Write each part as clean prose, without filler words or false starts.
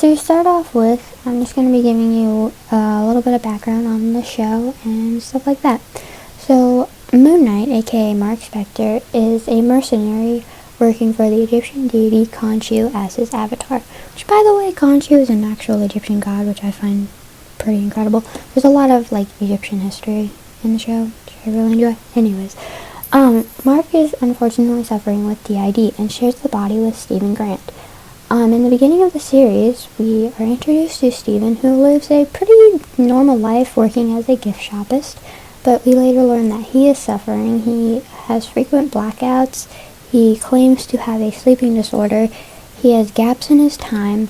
To start off with, I'm just going to be giving you a little bit of background on the show and stuff like that. So, Moon Knight, aka Mark Spector, is a mercenary working for the Egyptian deity Khonshu as his avatar. Which, by the way, Khonshu is an actual Egyptian god, which I find pretty incredible. There's a lot of, Egyptian history in the show, which I really enjoy. Anyways, Mark is unfortunately suffering with DID and shares the body with Stephen Grant. In the beginning of the series, we are introduced to Stephen, who lives a pretty normal life working as a gift shopist, but we later learn that he is suffering. He has frequent blackouts, he claims to have a sleeping disorder, he has gaps in his time,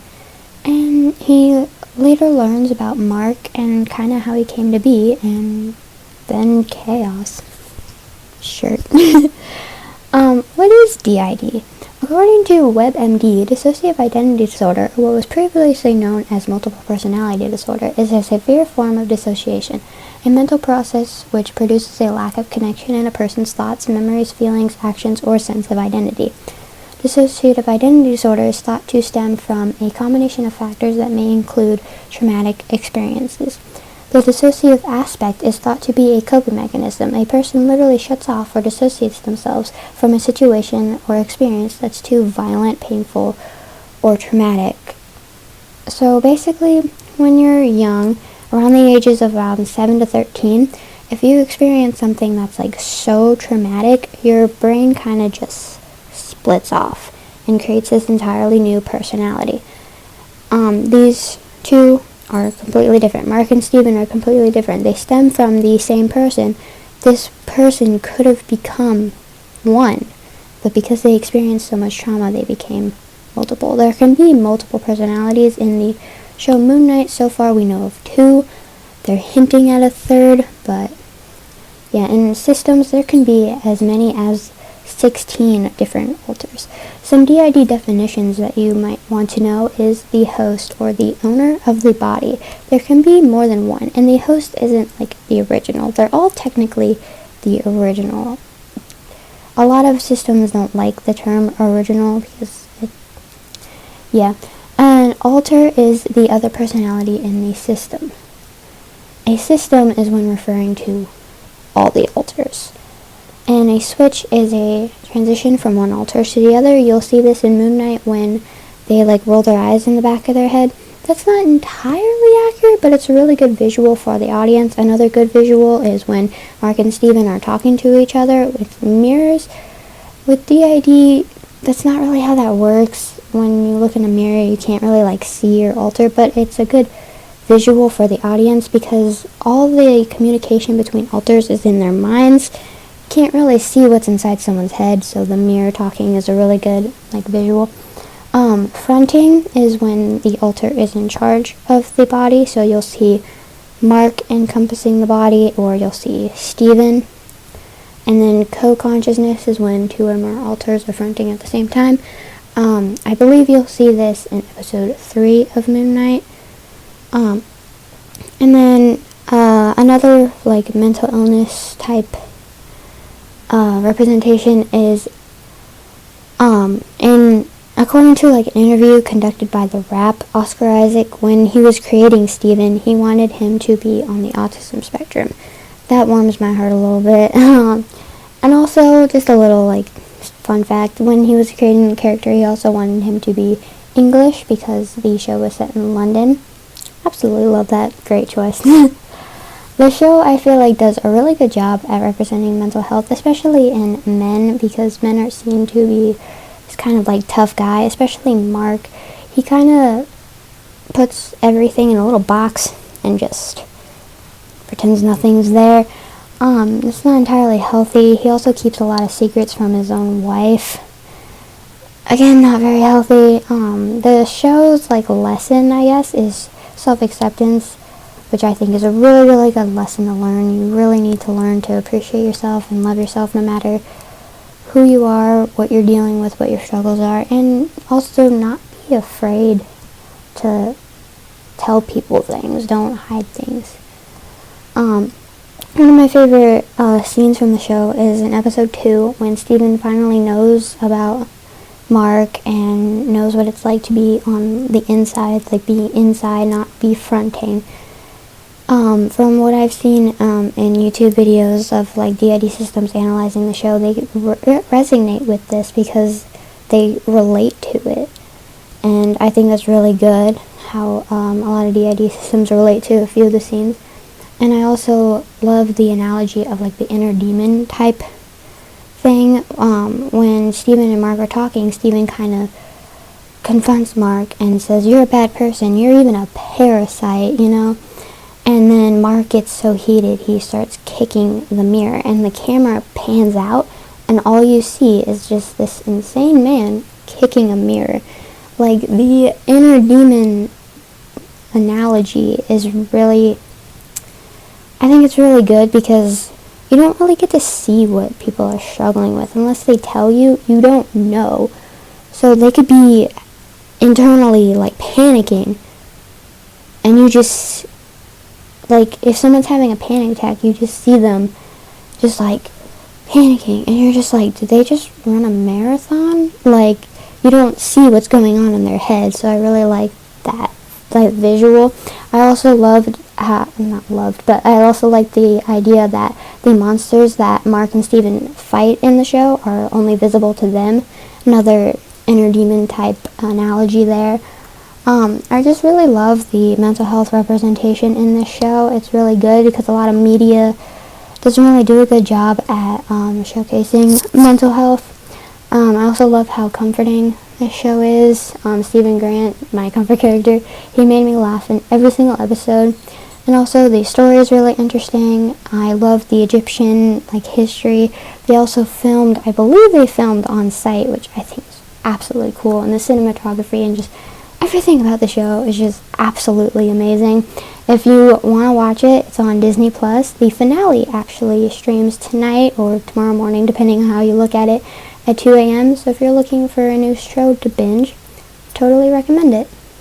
and he later learns about Mark and kind of how he came to be, and then chaos. Sure. What is DID? According to WebMD, dissociative identity disorder, or what was previously known as multiple personality disorder, is a severe form of dissociation, a mental process which produces a lack of connection in a person's thoughts, memories, feelings, actions, or sense of identity. Dissociative identity disorder is thought to stem from a combination of factors that may include traumatic experiences. The dissociative aspect is thought to be a coping mechanism. A person literally shuts off or dissociates themselves from a situation or experience that's too violent, painful, or traumatic. So basically, when you're young, around the ages of around 7 to 13, if you experience something that's so traumatic, your brain kind of just splits off and creates this entirely new personality. These two are completely different. Mark and Stephen are completely different. They stem from the same person. This person could have become one, but because they experienced so much trauma, they became multiple. There can be multiple personalities in the show Moon Knight. So far, we know of 2. They're hinting at a 3rd, but yeah, in systems, there can be as many as 16 different alters. Some DID definitions that you might want to know is the host or the owner of the body. There can be more than one, and the host isn't the original. They're all technically the original. A lot of systems don't like the term original because An alter is the other personality in the system. A system is when referring to all the alters. And a switch is a transition from one alter to the other. You'll see this in Moon Knight when they roll their eyes in the back of their head. That's not entirely accurate, but it's a really good visual for the audience. Another good visual is when Mark and Stephen are talking to each other with mirrors. With DID, that's not really how that works. When you look in a mirror, you can't really see your alter, but it's a good visual for the audience because all the communication between alters is in their minds. Can't really see what's inside someone's head, so the mirror talking is a really good visual. Fronting is when the alter is in charge of the body, so you'll see Mark encompassing the body, or you'll see Stephen. And then co-consciousness is when 2 or more alters are fronting at the same time. I believe you'll see this in episode 3 of Moon Knight. And then another mental illness type representation is according to an interview conducted by The Wrap, Oscar Isaac, when he was creating Stephen, he wanted him to be on the autism spectrum. That warms my heart a little bit. And also, just a little fun fact, when he was creating the character, he also wanted him to be English because the show was set in London. Absolutely love that. Great choice. The show, I feel does a really good job at representing mental health, especially in men, because men are seen to be this kind of tough guy, especially Mark. He kind of puts everything in a little box and just pretends nothing's there. It's not entirely healthy. He also keeps a lot of secrets from his own wife. Again, not very healthy. The show's lesson, I guess, is self-acceptance, which I think is a really, really good lesson to learn. You really need to learn to appreciate yourself and love yourself no matter who you are, what you're dealing with, what your struggles are, and also not be afraid to tell people things. Don't hide things. One of my favorite scenes from the show is in episode 2 when Stephen finally knows about Mark and knows what it's like to be on the inside, like be inside, not be fronting. From what I've seen in YouTube videos of like DID systems analyzing the show, they resonate with this because they relate to it. And I think that's really good, how a lot of DID systems relate to a few of the scenes. And I also love the analogy of like the inner demon type thing. When Steven and Mark are talking, Steven kind of confronts Mark and says, "You're a bad person, you're even a parasite," you know? And then Mark gets so heated, he starts kicking the mirror, and the camera pans out, and all you see is just this insane man kicking a mirror. Like, the inner demon analogy is really, I think it's really good because you don't really get to see what people are struggling with. Unless they tell you, you don't know. So they could be internally, like, panicking, and you just, like, if someone's having a panic attack, you just see them just, like, panicking, and you're just like, did they just run a marathon? Like, you don't see what's going on in their head, so I really like that visual. I also but I also like the idea that the monsters that Mark and Steven fight in the show are only visible to them. Another inner demon type analogy there. I just really love the mental health representation in this show. It's really good because a lot of media doesn't really do a good job at showcasing mental health. I also love how comforting this show is. Stephen Grant, my comfort character, he made me laugh in every single episode. And also the story is really interesting. I love the Egyptian history. They also filmed, I believe they filmed on site, which I think is absolutely cool. And the cinematography and just everything about the show is just absolutely amazing. If you want to watch it, it's on Disney+. The finale actually streams tonight or tomorrow morning, depending on how you look at it, at 2 a.m. So if you're looking for a new show to binge, totally recommend it.